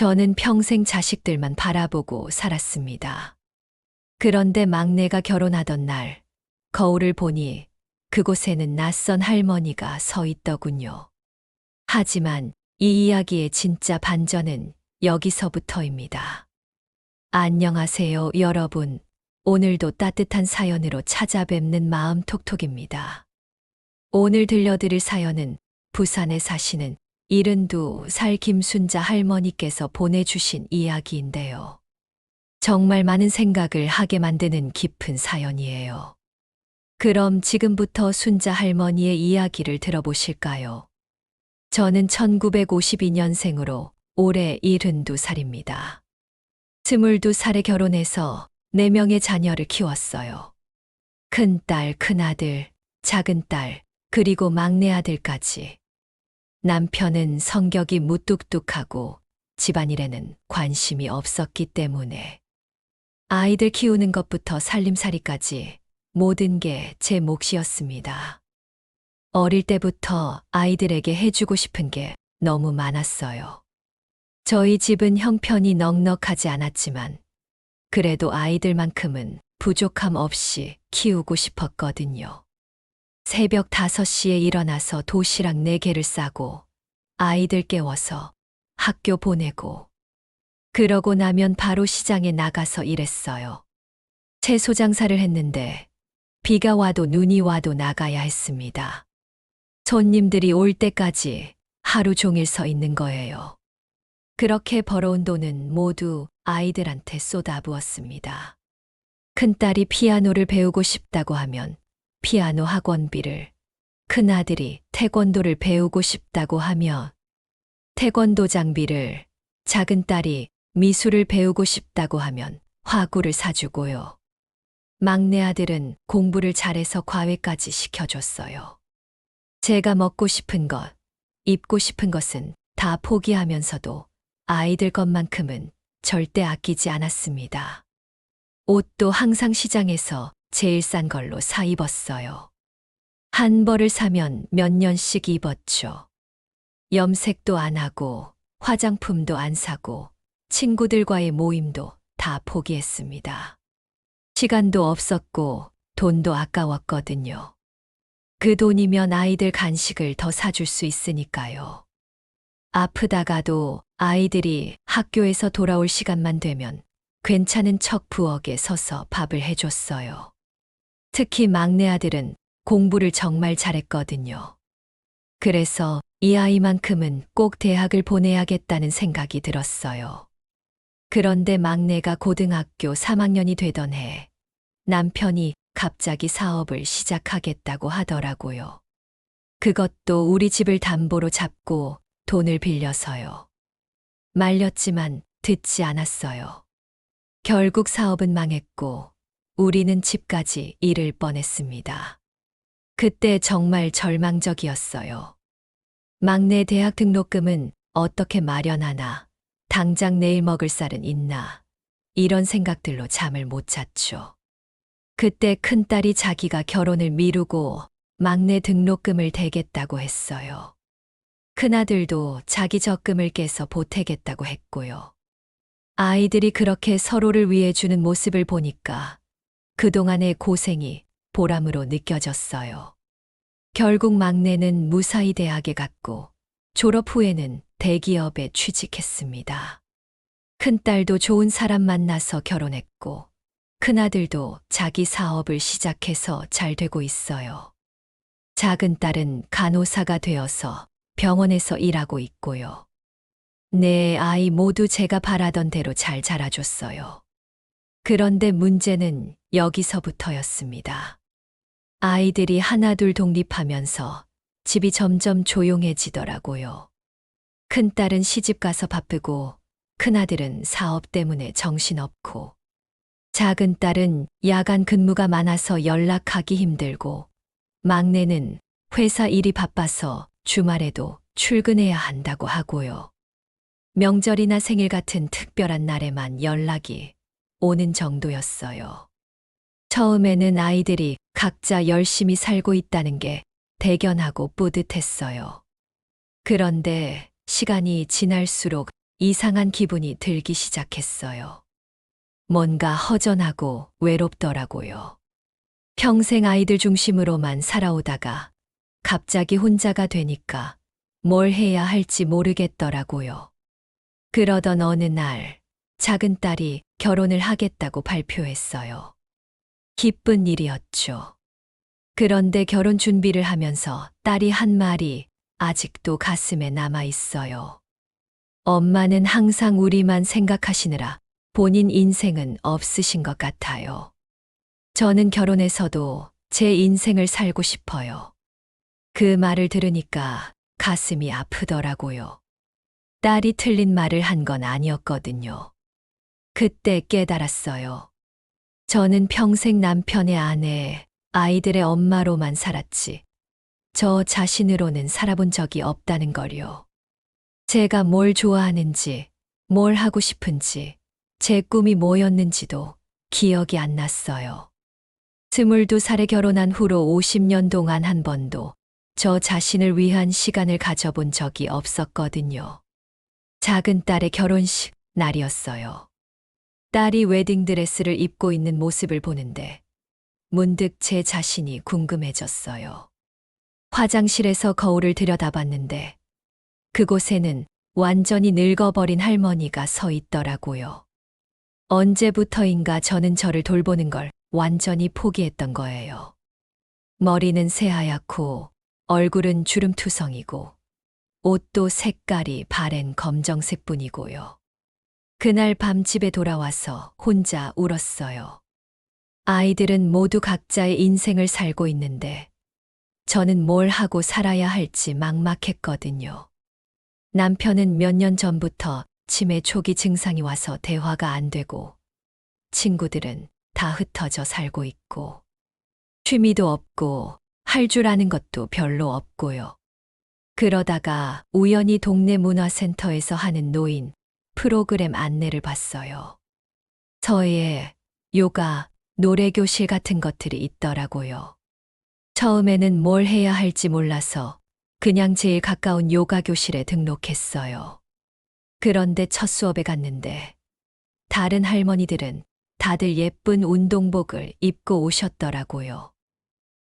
저는 평생 자식들만 바라보고 살았습니다. 그런데 막내가 결혼하던 날, 거울을 보니 그곳에는 낯선 할머니가 서 있더군요. 하지만 이 이야기의 진짜 반전은 여기서부터입니다. 안녕하세요, 여러분. 오늘도 따뜻한 사연으로 찾아뵙는 마음 톡톡입니다. 오늘 들려드릴 사연은 부산에 사시는 72살 김순자 할머니께서 보내주신 이야기인데요. 정말 많은 생각을 하게 만드는 깊은 사연이에요. 그럼 지금부터 순자 할머니의 이야기를 들어보실까요? 저는 1952년생으로 올해 72살입니다. 22살에 결혼해서 4명의 자녀를 키웠어요. 큰딸, 큰아들, 작은딸, 그리고 막내 아들까지. 남편은 성격이 무뚝뚝하고 집안일에는 관심이 없었기 때문에 아이들 키우는 것부터 살림살이까지 모든 게 제 몫이었습니다. 어릴 때부터 아이들에게 해주고 싶은 게 너무 많았어요. 저희 집은 형편이 넉넉하지 않았지만 그래도 아이들만큼은 부족함 없이 키우고 싶었거든요. 새벽 5시에 일어나서 도시락 4개를 싸고 아이들 깨워서 학교 보내고 그러고 나면 바로 시장에 나가서 일했어요. 채소 장사를 했는데 비가 와도 눈이 와도 나가야 했습니다. 손님들이 올 때까지 하루 종일 서 있는 거예요. 그렇게 벌어온 돈은 모두 아이들한테 쏟아부었습니다. 큰딸이 피아노를 배우고 싶다고 하면 피아노 학원비를, 큰아들이 태권도를 배우고 싶다고 하면 태권도 장비를, 작은딸이 미술을 배우고 싶다고 하면 화구를 사주고요. 막내 아들은 공부를 잘해서 과외까지 시켜줬어요. 제가 먹고 싶은 것, 입고 싶은 것은 다 포기하면서도 아이들 것만큼은 절대 아끼지 않았습니다. 옷도 항상 시장에서 제일 싼 걸로 사 입었어요. 한 벌을 사면 몇 년씩 입었죠. 염색도 안 하고 화장품도 안 사고 친구들과의 모임도 다 포기했습니다. 시간도 없었고 돈도 아까웠거든요. 그 돈이면 아이들 간식을 더 사줄 수 있으니까요. 아프다가도 아이들이 학교에서 돌아올 시간만 되면 괜찮은 척 부엌에 서서 밥을 해줬어요. 특히 막내 아들은 공부를 정말 잘했거든요. 그래서 이 아이만큼은 꼭 대학을 보내야겠다는 생각이 들었어요. 그런데 막내가 고등학교 3학년이 되던 해 남편이 갑자기 사업을 시작하겠다고 하더라고요. 그것도 우리 집을 담보로 잡고 돈을 빌려서요. 말렸지만 듣지 않았어요. 결국 사업은 망했고 우리는 집까지 잃을 뻔했습니다. 그때 정말 절망적이었어요. 막내 대학 등록금은 어떻게 마련하나, 당장 내일 먹을 쌀은 있나, 이런 생각들로 잠을 못 잤죠. 그때 큰딸이 자기가 결혼을 미루고 막내 등록금을 대겠다고 했어요. 큰아들도 자기 적금을 깨서 보태겠다고 했고요. 아이들이 그렇게 서로를 위해 주는 모습을 보니까 그동안의 고생이 보람으로 느껴졌어요. 결국 막내는 무사히 대학에 갔고 졸업 후에는 대기업에 취직했습니다. 큰딸도 좋은 사람 만나서 결혼했고 큰아들도 자기 사업을 시작해서 잘 되고 있어요. 작은딸은 간호사가 되어서 병원에서 일하고 있고요. 네 아이 모두 제가 바라던 대로 잘 자라줬어요. 그런데 문제는 여기서부터였습니다. 아이들이 하나둘 독립하면서 집이 점점 조용해지더라고요. 큰딸은 시집가서 바쁘고 큰아들은 사업 때문에 정신없고 작은딸은 야간 근무가 많아서 연락하기 힘들고 막내는 회사 일이 바빠서 주말에도 출근해야 한다고 하고요. 명절이나 생일 같은 특별한 날에만 연락이 오는 정도였어요. 처음에는 아이들이 각자 열심히 살고 있다는 게 대견하고 뿌듯했어요. 그런데 시간이 지날수록 이상한 기분이 들기 시작했어요. 뭔가 허전하고 외롭더라고요. 평생 아이들 중심으로만 살아오다가 갑자기 혼자가 되니까 뭘 해야 할지 모르겠더라고요. 그러던 어느 날, 작은 딸이 결혼을 하겠다고 발표했어요. 기쁜 일이었죠. 그런데 결혼 준비를 하면서 딸이 한 말이 아직도 가슴에 남아 있어요. 엄마는 항상 우리만 생각하시느라 본인 인생은 없으신 것 같아요. 저는 결혼해서도 제 인생을 살고 싶어요. 그 말을 들으니까 가슴이 아프더라고요. 딸이 틀린 말을 한 건 아니었거든요. 그때 깨달았어요. 저는 평생 남편의 아내, 아이들의 엄마로만 살았지. 저 자신으로는 살아본 적이 없다는 걸요. 제가 뭘 좋아하는지, 뭘 하고 싶은지, 제 꿈이 뭐였는지도 기억이 안 났어요. 22살에 결혼한 후로 50년 동안 한 번도 저 자신을 위한 시간을 가져본 적이 없었거든요. 작은 딸의 결혼식 날이었어요. 딸이 웨딩드레스를 입고 있는 모습을 보는데 문득 제 자신이 궁금해졌어요. 화장실에서 거울을 들여다봤는데 그곳에는 완전히 늙어버린 할머니가 서 있더라고요. 언제부터인가 저는 저를 돌보는 걸 완전히 포기했던 거예요. 머리는 새하얗고 얼굴은 주름투성이고 옷도 색깔이 바랜 검정색뿐이고요. 그날 밤 집에 돌아와서 혼자 울었어요. 아이들은 모두 각자의 인생을 살고 있는데 저는 뭘 하고 살아야 할지 막막했거든요. 남편은 몇 년 전부터 치매 초기 증상이 와서 대화가 안 되고 친구들은 다 흩어져 살고 있고 취미도 없고 할 줄 아는 것도 별로 없고요. 그러다가 우연히 동네 문화센터에서 하는 노인 프로그램 안내를 봤어요. 서예, 요가, 노래교실 같은 것들이 있더라고요. 처음에는 뭘 해야 할지 몰라서 그냥 제일 가까운 요가 교실에 등록했어요. 그런데 첫 수업에 갔는데 다른 할머니들은 다들 예쁜 운동복을 입고 오셨더라고요.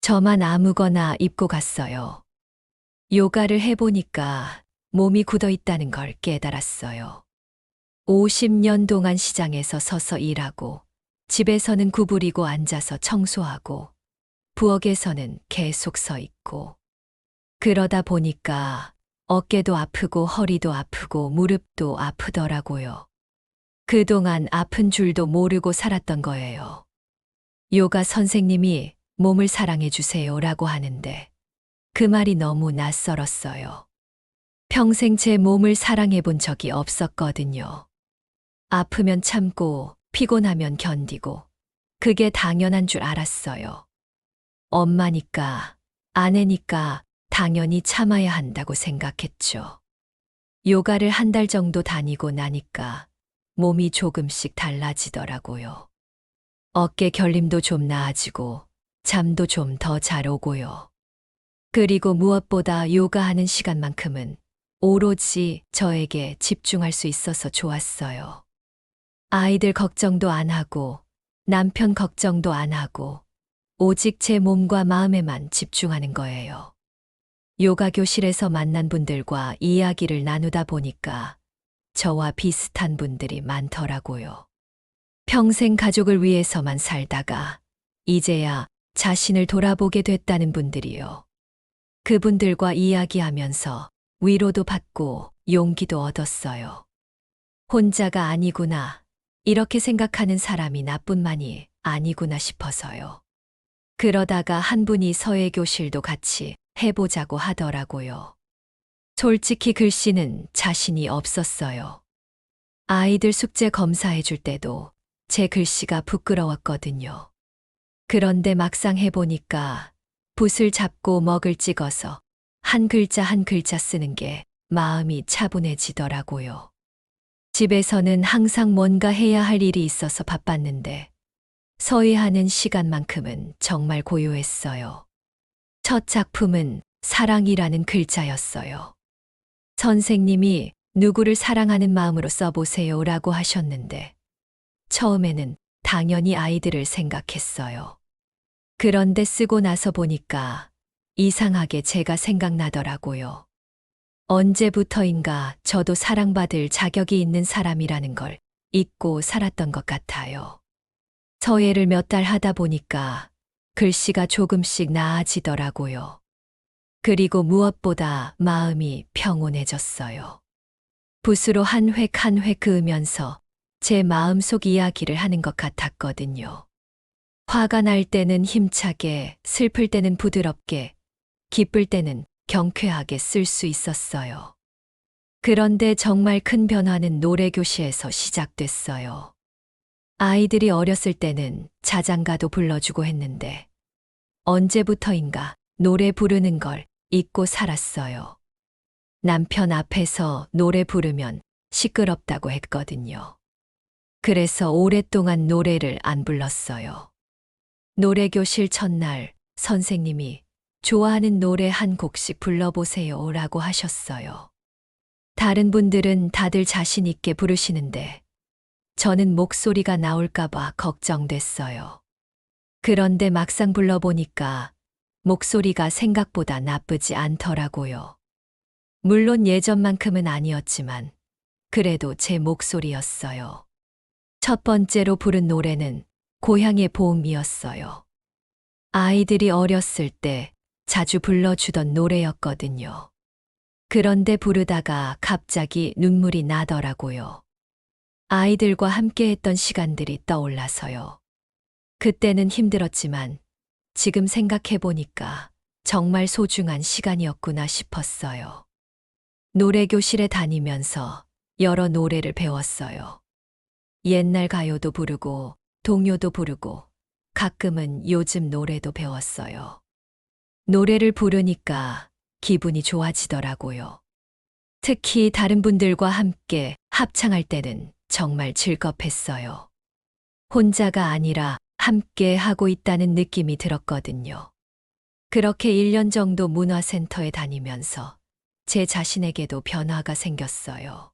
저만 아무거나 입고 갔어요. 요가를 해보니까 몸이 굳어 있다는 걸 깨달았어요. 50년 동안 시장에서 서서 일하고 집에서는 구부리고 앉아서 청소하고 부엌에서는 계속 서 있고 그러다 보니까 어깨도 아프고 허리도 아프고 무릎도 아프더라고요. 그동안 아픈 줄도 모르고 살았던 거예요. 요가 선생님이 몸을 사랑해 주세요라고 하는데 그 말이 너무 낯설었어요. 평생 제 몸을 사랑해 본 적이 없었거든요. 아프면 참고 피곤하면 견디고 그게 당연한 줄 알았어요. 엄마니까, 아내니까 당연히 참아야 한다고 생각했죠. 요가를 한 달 정도 다니고 나니까 몸이 조금씩 달라지더라고요. 어깨 결림도 좀 나아지고 잠도 좀 더 잘 오고요. 그리고 무엇보다 요가하는 시간만큼은 오로지 저에게 집중할 수 있어서 좋았어요. 아이들 걱정도 안 하고 남편 걱정도 안 하고 오직 제 몸과 마음에만 집중하는 거예요. 요가 교실에서 만난 분들과 이야기를 나누다 보니까 저와 비슷한 분들이 많더라고요. 평생 가족을 위해서만 살다가 이제야 자신을 돌아보게 됐다는 분들이요. 그분들과 이야기하면서 위로도 받고 용기도 얻었어요. 혼자가 아니구나. 이렇게 생각하는 사람이 나뿐만이 아니구나 싶어서요. 그러다가 한 분이 서예교실도 같이 해보자고 하더라고요. 솔직히 글씨는 자신이 없었어요. 아이들 숙제 검사해 줄 때도 제 글씨가 부끄러웠거든요. 그런데 막상 해보니까 붓을 잡고 먹을 찍어서 한 글자 한 글자 쓰는 게 마음이 차분해지더라고요. 집에서는 항상 뭔가 해야 할 일이 있어서 바빴는데 서예하는 시간만큼은 정말 고요했어요. 첫 작품은 사랑이라는 글자였어요. 선생님이 누구를 사랑하는 마음으로 써보세요 라고 하셨는데, 처음에는 당연히 아이들을 생각했어요. 그런데 쓰고 나서 보니까 이상하게 제가 생각나더라고요. 언제부터인가 저도 사랑받을 자격이 있는 사람이라는 걸 잊고 살았던 것 같아요. 서예를 몇 달 하다 보니까 글씨가 조금씩 나아지더라고요. 그리고 무엇보다 마음이 평온해졌어요. 붓으로 한 획 한 획 그으면서 제 마음속 이야기를 하는 것 같았거든요. 화가 날 때는 힘차게, 슬플 때는 부드럽게, 기쁠 때는 경쾌하게 쓸 수 있었어요. 그런데 정말 큰 변화는 노래교실에서 시작됐어요. 아이들이 어렸을 때는 자장가도 불러주고 했는데, 언제부터인가 노래 부르는 걸 잊고 살았어요. 남편 앞에서 노래 부르면 시끄럽다고 했거든요. 그래서 오랫동안 노래를 안 불렀어요. 노래교실 첫날 선생님이 좋아하는 노래 한 곡씩 불러보세요 라고 하셨어요. 다른 분들은 다들 자신 있게 부르시는데 저는 목소리가 나올까봐 걱정됐어요. 그런데 막상 불러보니까 목소리가 생각보다 나쁘지 않더라고요. 물론 예전만큼은 아니었지만 그래도 제 목소리였어요. 첫 번째로 부른 노래는 고향의 봄이었어요. 아이들이 어렸을 때 자주 불러주던 노래였거든요. 그런데 부르다가 갑자기 눈물이 나더라고요. 아이들과 함께 했던 시간들이 떠올라서요. 그때는 힘들었지만 지금 생각해보니까 정말 소중한 시간이었구나 싶었어요. 노래교실에 다니면서 여러 노래를 배웠어요. 옛날 가요도 부르고 동요도 부르고 가끔은 요즘 노래도 배웠어요. 노래를 부르니까 기분이 좋아지더라고요. 특히 다른 분들과 함께 합창할 때는 정말 즐겁했어요. 혼자가 아니라 함께 하고 있다는 느낌이 들었거든요. 그렇게 1년 정도 문화센터에 다니면서 제 자신에게도 변화가 생겼어요.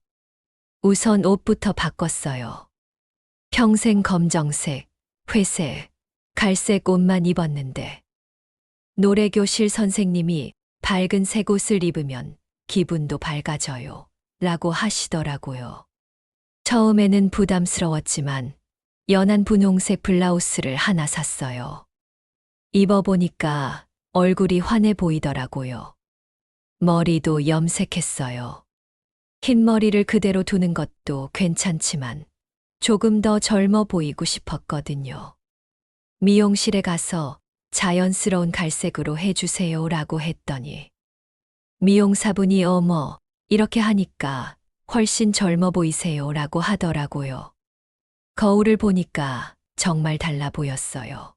우선 옷부터 바꿨어요. 평생 검정색, 회색, 갈색 옷만 입었는데 노래교실 선생님이 밝은 색 옷을 입으면 기분도 밝아져요 라고 하시더라고요. 처음에는 부담스러웠지만 연한 분홍색 블라우스를 하나 샀어요. 입어보니까 얼굴이 환해 보이더라고요. 머리도 염색했어요. 흰 머리를 그대로 두는 것도 괜찮지만 조금 더 젊어 보이고 싶었거든요. 미용실에 가서 자연스러운 갈색으로 해주세요 라고 했더니 미용사분이 어머, 이렇게 하니까 훨씬 젊어 보이세요 라고 하더라고요. 거울을 보니까 정말 달라 보였어요.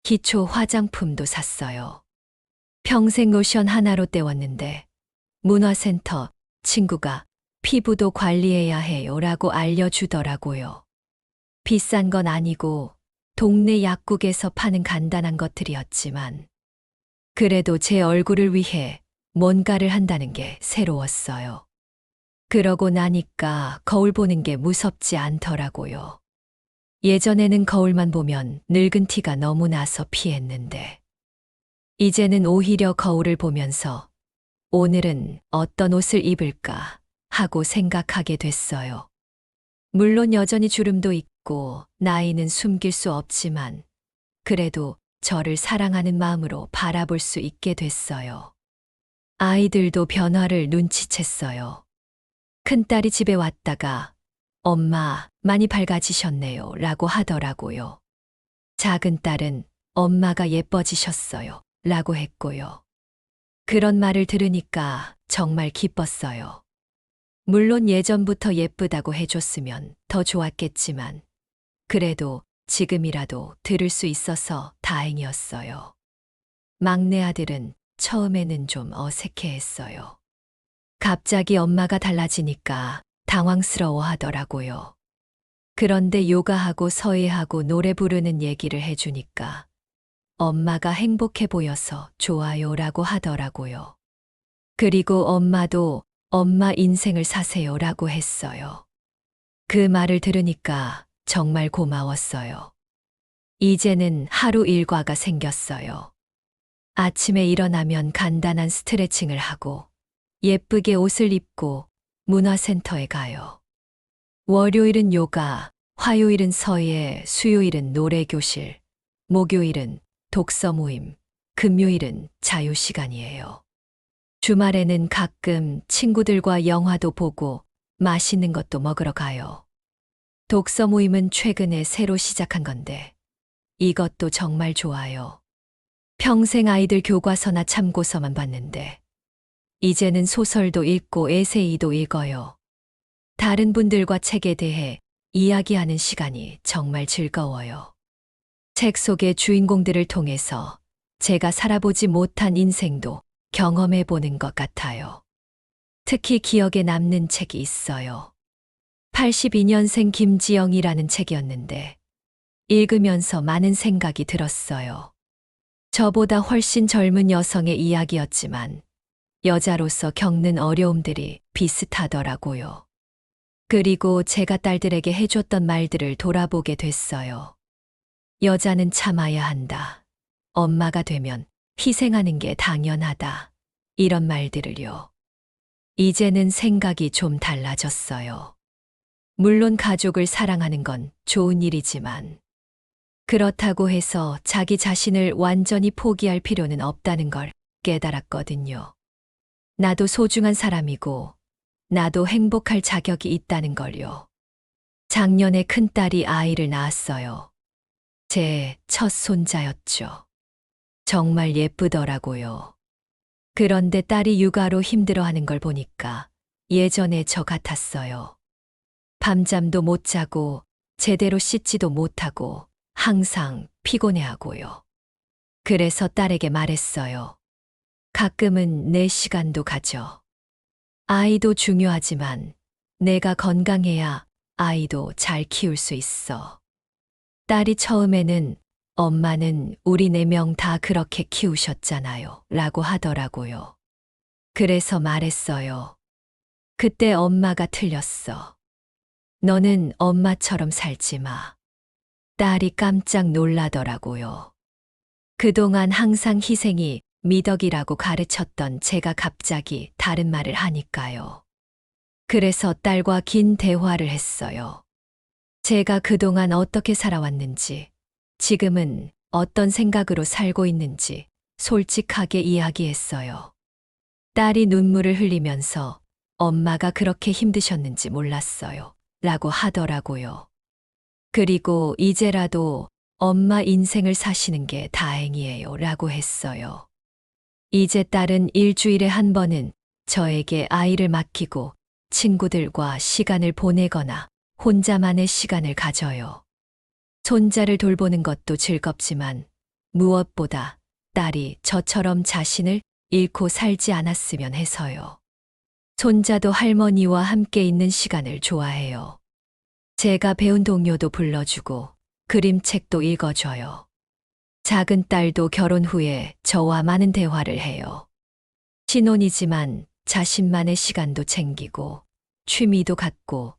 기초 화장품도 샀어요. 평생 로션 하나로 때웠는데 문화센터 친구가 피부도 관리해야 해요 라고 알려주더라고요. 비싼 건 아니고 동네 약국에서 파는 간단한 것들이었지만 그래도 제 얼굴을 위해 뭔가를 한다는 게 새로웠어요. 그러고 나니까 거울 보는 게 무섭지 않더라고요. 예전에는 거울만 보면 늙은 티가 너무 나서 피했는데 이제는 오히려 거울을 보면서 오늘은 어떤 옷을 입을까 하고 생각하게 됐어요. 물론 여전히 주름도 있고 나이는 숨길 수 없지만 그래도 저를 사랑하는 마음으로 바라볼 수 있게 됐어요. 아이들도 변화를 눈치챘어요. 큰딸이 집에 왔다가 엄마 많이 밝아지셨네요 라고 하더라고요. 작은 딸은 엄마가 예뻐지셨어요 라고 했고요. 그런 말을 들으니까 정말 기뻤어요. 물론 예전부터 예쁘다고 해줬으면 더 좋았겠지만 그래도 지금이라도 들을 수 있어서 다행이었어요. 막내 아들은 처음에는 좀 어색해했어요. 갑자기 엄마가 달라지니까 당황스러워 하더라고요. 그런데 요가하고 서예하고 노래 부르는 얘기를 해주니까 엄마가 행복해 보여서 좋아요 라고 하더라고요. 그리고 엄마도 엄마 인생을 사세요라고 했어요. 그 말을 들으니까 정말 고마웠어요. 이제는 하루 일과가 생겼어요. 아침에 일어나면 간단한 스트레칭을 하고 예쁘게 옷을 입고 문화센터에 가요. 월요일은 요가, 화요일은 서예, 수요일은 노래교실, 목요일은 독서 모임, 금요일은 자유시간이에요. 주말에는 가끔 친구들과 영화도 보고 맛있는 것도 먹으러 가요. 독서 모임은 최근에 새로 시작한 건데 이것도 정말 좋아요. 평생 아이들 교과서나 참고서만 봤는데 이제는 소설도 읽고 에세이도 읽어요. 다른 분들과 책에 대해 이야기하는 시간이 정말 즐거워요. 책 속의 주인공들을 통해서 제가 살아보지 못한 인생도 경험해 보는 것 같아요. 특히 기억에 남는 책이 있어요. 82년생 김지영이라는 책이었는데 읽으면서 많은 생각이 들었어요. 저보다 훨씬 젊은 여성의 이야기였지만 여자로서 겪는 어려움들이 비슷하더라고요. 그리고 제가 딸들에게 해줬던 말들을 돌아보게 됐어요. 여자는 참아야 한다. 엄마가 되면 희생하는 게 당연하다. 이런 말들을요. 이제는 생각이 좀 달라졌어요. 물론 가족을 사랑하는 건 좋은 일이지만 그렇다고 해서 자기 자신을 완전히 포기할 필요는 없다는 걸 깨달았거든요. 나도 소중한 사람이고 나도 행복할 자격이 있다는 걸요. 작년에 큰딸이 아이를 낳았어요. 제 첫 손자였죠. 정말 예쁘더라고요. 그런데 딸이 육아로 힘들어하는 걸 보니까 예전의 저 같았어요. 밤잠도 못 자고 제대로 씻지도 못하고 항상 피곤해하고요. 그래서 딸에게 말했어요. 가끔은 내 시간도 가져. 아이도 중요하지만 내가 건강해야 아이도 잘 키울 수 있어. 딸이 처음에는 엄마는 우리 4명 다 그렇게 키우셨잖아요. 라고 하더라고요. 그래서 말했어요. 그때 엄마가 틀렸어. 너는 엄마처럼 살지 마. 딸이 깜짝 놀라더라고요. 그동안 항상 희생이 미덕이라고 가르쳤던 제가 갑자기 다른 말을 하니까요. 그래서 딸과 긴 대화를 했어요. 제가 그동안 어떻게 살아왔는지, 지금은 어떤 생각으로 살고 있는지 솔직하게 이야기했어요. 딸이 눈물을 흘리면서 엄마가 그렇게 힘드셨는지 몰랐어요. 라고 하더라고요. 그리고 이제라도 엄마 인생을 사시는 게 다행이에요. 라고 했어요. 이제 딸은 일주일에 한 번은 저에게 아이를 맡기고 친구들과 시간을 보내거나 혼자만의 시간을 가져요. 손자를 돌보는 것도 즐겁지만 무엇보다 딸이 저처럼 자신을 잃고 살지 않았으면 해서요. 손자도 할머니와 함께 있는 시간을 좋아해요. 제가 배운 동요도 불러주고 그림책도 읽어줘요. 작은 딸도 결혼 후에 저와 많은 대화를 해요. 신혼이지만 자신만의 시간도 챙기고 취미도 갖고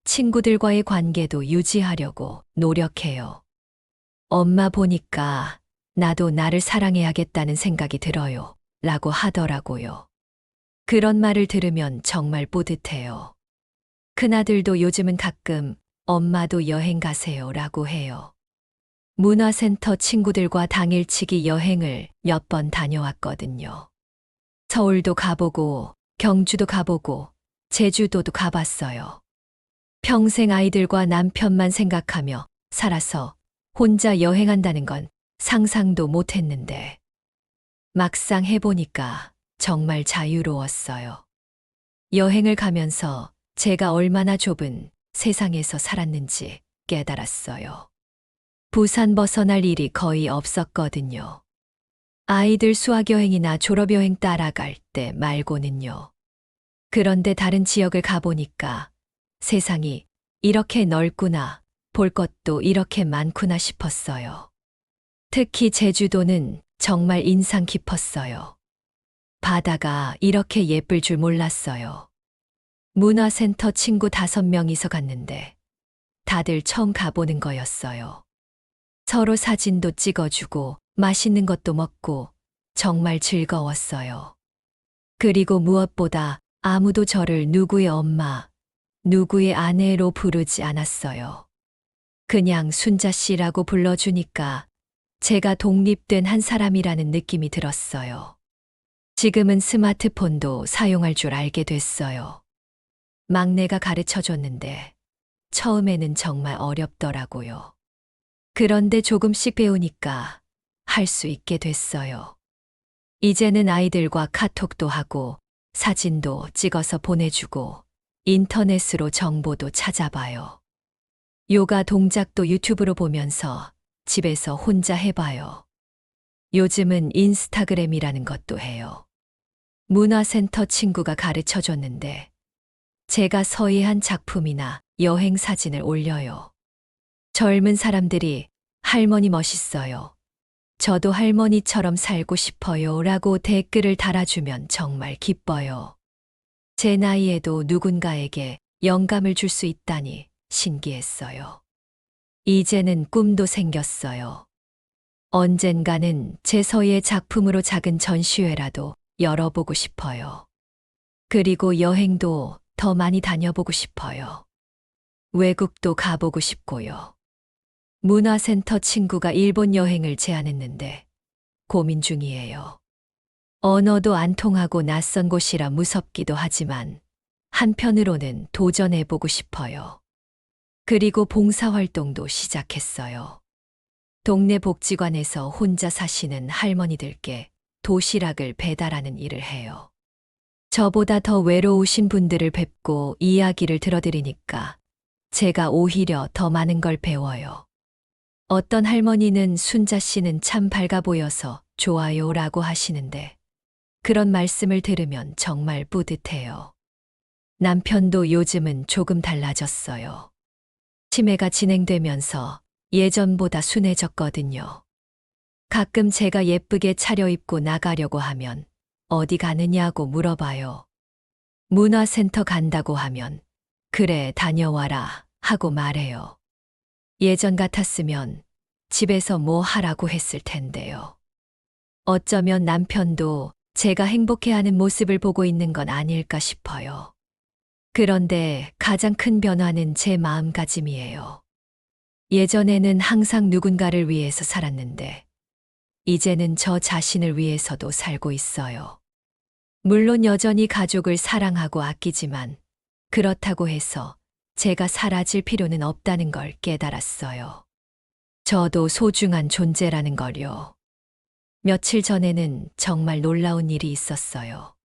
친구들과의 관계도 유지하려고 노력해요. 엄마 보니까 나도 나를 사랑해야겠다는 생각이 들어요. 라고 하더라고요. 그런 말을 들으면 정말 뿌듯해요. 큰아들도 요즘은 가끔 엄마도 여행 가세요 라고 해요. 문화센터 친구들과 당일치기 여행을 몇 번 다녀왔거든요. 서울도 가보고 경주도 가보고 제주도도 가봤어요. 평생 아이들과 남편만 생각하며 살아서 혼자 여행한다는 건 상상도 못했는데 막상 해보니까 정말 자유로웠어요. 여행을 가면서 제가 얼마나 좁은 세상에서 살았는지 깨달았어요. 부산 벗어날 일이 거의 없었거든요. 아이들 수학여행이나 졸업여행 따라갈 때 말고는요. 그런데 다른 지역을 가보니까 세상이 이렇게 넓구나, 볼 것도 이렇게 많구나 싶었어요. 특히 제주도는 정말 인상 깊었어요. 바다가 이렇게 예쁠 줄 몰랐어요. 문화센터 친구 5명이서 갔는데 다들 처음 가보는 거였어요. 서로 사진도 찍어주고 맛있는 것도 먹고 정말 즐거웠어요. 그리고 무엇보다 아무도 저를 누구의 엄마, 누구의 아내로 부르지 않았어요. 그냥 순자 씨라고 불러주니까 제가 독립된 한 사람이라는 느낌이 들었어요. 지금은 스마트폰도 사용할 줄 알게 됐어요. 막내가 가르쳐 줬는데 처음에는 정말 어렵더라고요. 그런데 조금씩 배우니까 할 수 있게 됐어요. 이제는 아이들과 카톡도 하고 사진도 찍어서 보내주고 인터넷으로 정보도 찾아봐요. 요가 동작도 유튜브로 보면서 집에서 혼자 해봐요. 요즘은 인스타그램이라는 것도 해요. 문화센터 친구가 가르쳐 줬는데 제가 서예한 작품이나 여행 사진을 올려요. 젊은 사람들이 할머니 멋있어요. 저도 할머니처럼 살고 싶어요 라고 댓글을 달아주면 정말 기뻐요. 제 나이에도 누군가에게 영감을 줄 수 있다니 신기했어요. 이제는 꿈도 생겼어요. 언젠가는 제 서예 작품으로 작은 전시회라도 열어보고 싶어요. 그리고 여행도 더 많이 다녀보고 싶어요. 외국도 가보고 싶고요. 문화센터 친구가 일본 여행을 제안했는데 고민 중이에요. 언어도 안 통하고 낯선 곳이라 무섭기도 하지만 한편으로는 도전해보고 싶어요. 그리고 봉사활동도 시작했어요. 동네 복지관에서 혼자 사시는 할머니들께 도시락을 배달하는 일을 해요. 저보다 더 외로우신 분들을 뵙고 이야기를 들어드리니까 제가 오히려 더 많은 걸 배워요. 어떤 할머니는 순자 씨는 참 밝아 보여서 좋아요 라고 하시는데 그런 말씀을 들으면 정말 뿌듯해요. 남편도 요즘은 조금 달라졌어요. 치매가 진행되면서 예전보다 순해졌거든요. 가끔 제가 예쁘게 차려입고 나가려고 하면 어디 가느냐고 물어봐요. 문화센터 간다고 하면 그래 다녀와라 하고 말해요. 예전 같았으면 집에서 뭐 하라고 했을 텐데요. 어쩌면 남편도 제가 행복해하는 모습을 보고 있는 건 아닐까 싶어요. 그런데 가장 큰 변화는 제 마음가짐이에요. 예전에는 항상 누군가를 위해서 살았는데 이제는 저 자신을 위해서도 살고 있어요. 물론 여전히 가족을 사랑하고 아끼지만 그렇다고 해서 제가 사라질 필요는 없다는 걸 깨달았어요. 저도 소중한 존재라는 걸요. 며칠 전에는 정말 놀라운 일이 있었어요.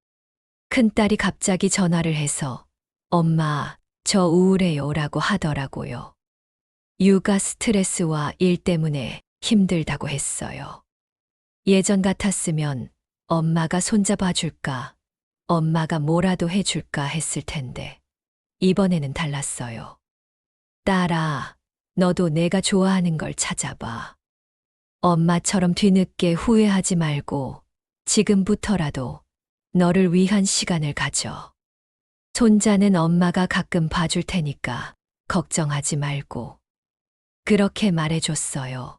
큰딸이 갑자기 전화를 해서 엄마, 저 우울해요 라고 하더라고요. 육아 스트레스와 일 때문에 힘들다고 했어요. 예전 같았으면 엄마가 손잡아 줄까, 엄마가 뭐라도 해줄까 했을 텐데 이번에는 달랐어요. 딸아, 너도 내가 좋아하는 걸 찾아봐. 엄마처럼 뒤늦게 후회하지 말고 지금부터라도 너를 위한 시간을 가져. 손자는 엄마가 가끔 봐줄 테니까 걱정하지 말고. 그렇게 말해줬어요.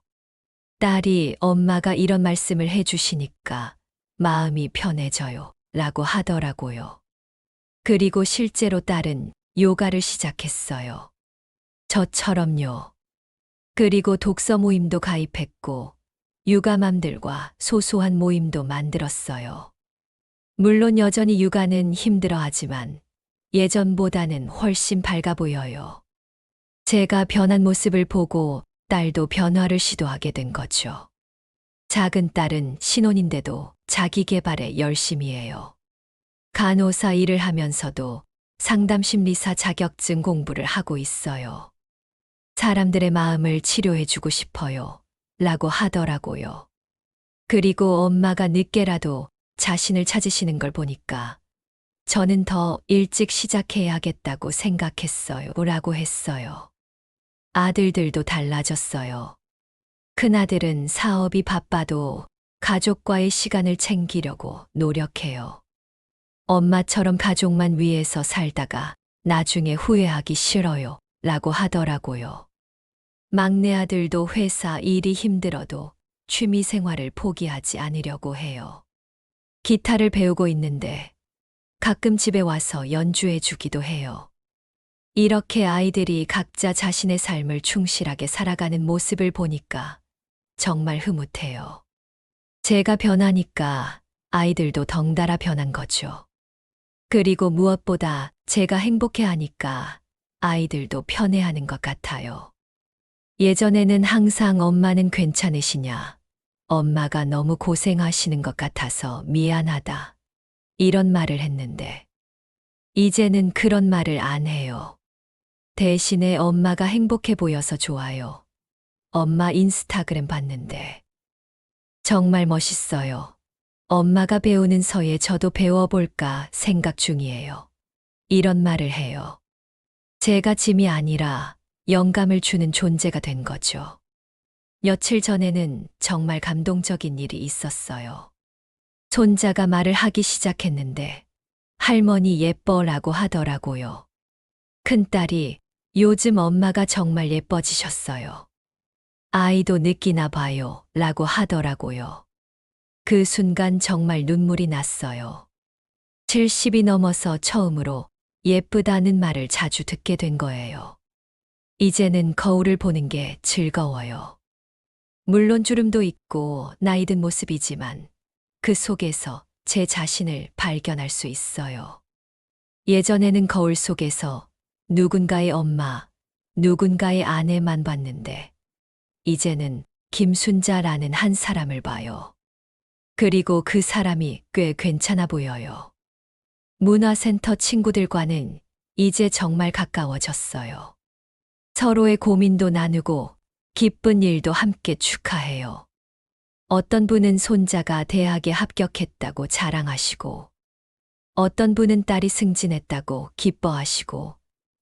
딸이 엄마가 이런 말씀을 해주시니까 마음이 편해져요 라고 하더라고요. 그리고 실제로 딸은 요가를 시작했어요. 저처럼요. 그리고 독서 모임도 가입했고 육아맘들과 소소한 모임도 만들었어요. 물론 여전히 육아는 힘들어하지만 예전보다는 훨씬 밝아 보여요. 제가 변한 모습을 보고 딸도 변화를 시도하게 된 거죠. 작은 딸은 신혼인데도 자기 개발에 열심히 해요. 간호사 일을 하면서도 상담심리사 자격증 공부를 하고 있어요. 사람들의 마음을 치료해주고 싶어요. 라고 하더라고요. 그리고 엄마가 늦게라도 자신을 찾으시는 걸 보니까 저는 더 일찍 시작해야겠다고 생각했어요. 라고 했어요. 아들들도 달라졌어요. 큰아들은 사업이 바빠도 가족과의 시간을 챙기려고 노력해요. 엄마처럼 가족만 위해서 살다가 나중에 후회하기 싫어요. 라고 하더라고요. 막내 아들도 회사 일이 힘들어도 취미 생활을 포기하지 않으려고 해요. 기타를 배우고 있는데 가끔 집에 와서 연주해 주기도 해요. 이렇게 아이들이 각자 자신의 삶을 충실하게 살아가는 모습을 보니까 정말 흐뭇해요. 제가 변하니까 아이들도 덩달아 변한 거죠. 그리고 무엇보다 제가 행복해 하니까 아이들도 편해하는 것 같아요. 예전에는 항상 엄마는 괜찮으시냐? 엄마가 너무 고생하시는 것 같아서 미안하다. 이런 말을 했는데, 이제는 그런 말을 안 해요. 대신에 엄마가 행복해 보여서 좋아요. 엄마 인스타그램 봤는데, 정말 멋있어요. 엄마가 배우는 서예 저도 배워볼까 생각 중이에요. 이런 말을 해요. 제가 짐이 아니라 영감을 주는 존재가 된 거죠. 며칠 전에는 정말 감동적인 일이 있었어요. 손자가 말을 하기 시작했는데 할머니 예뻐라고 하더라고요. 큰딸이 요즘 엄마가 정말 예뻐지셨어요. 아이도 느끼나 봐요 라고 하더라고요. 그 순간 정말 눈물이 났어요. 70이 넘어서 처음으로 예쁘다는 말을 자주 듣게 된 거예요. 이제는 거울을 보는 게 즐거워요. 물론 주름도 있고 나이 든 모습이지만 그 속에서 제 자신을 발견할 수 있어요. 예전에는 거울 속에서 누군가의 엄마, 누군가의 아내만 봤는데 이제는 김순자라는 한 사람을 봐요. 그리고 그 사람이 꽤 괜찮아 보여요. 문화센터 친구들과는 이제 정말 가까워졌어요. 서로의 고민도 나누고 기쁜 일도 함께 축하해요. 어떤 분은 손자가 대학에 합격했다고 자랑하시고, 어떤 분은 딸이 승진했다고 기뻐하시고,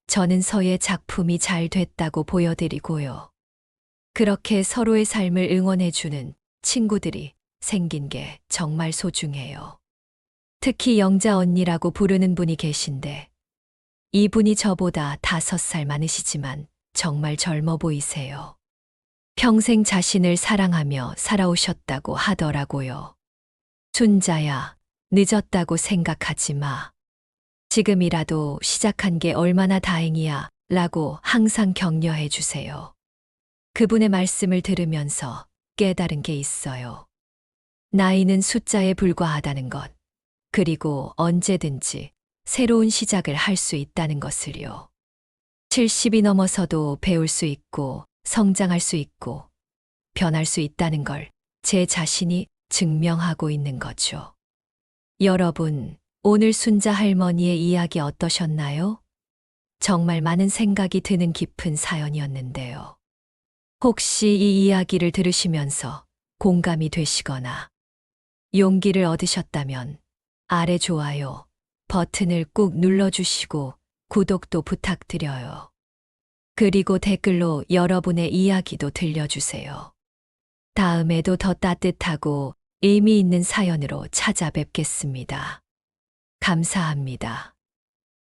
저는 서예 작품이 잘 됐다고 보여드리고요. 그렇게 서로의 삶을 응원해주는 친구들이 생긴 게 정말 소중해요. 특히 영자 언니라고 부르는 분이 계신데, 이분이 저보다 5살 많으시지만 정말 젊어 보이세요. 평생 자신을 사랑하며 살아오셨다고 하더라고요. 순자야, 늦었다고 생각하지 마. 지금이라도 시작한 게 얼마나 다행이야 라고 항상 격려해 주세요. 그분의 말씀을 들으면서 깨달은 게 있어요. 나이는 숫자에 불과하다는 것, 그리고 언제든지 새로운 시작을 할 수 있다는 것을요. 70이 넘어서도 배울 수 있고 성장할 수 있고 변할 수 있다는 걸 제 자신이 증명하고 있는 거죠. 여러분, 오늘 순자 할머니의 이야기 어떠셨나요? 정말 많은 생각이 드는 깊은 사연이었는데요. 혹시 이 이야기를 들으시면서 공감이 되시거나 용기를 얻으셨다면 아래 좋아요 버튼을 꾹 눌러주시고 구독도 부탁드려요. 그리고 댓글로 여러분의 이야기도 들려주세요. 다음에도 더 따뜻하고 의미 있는 사연으로 찾아뵙겠습니다. 감사합니다.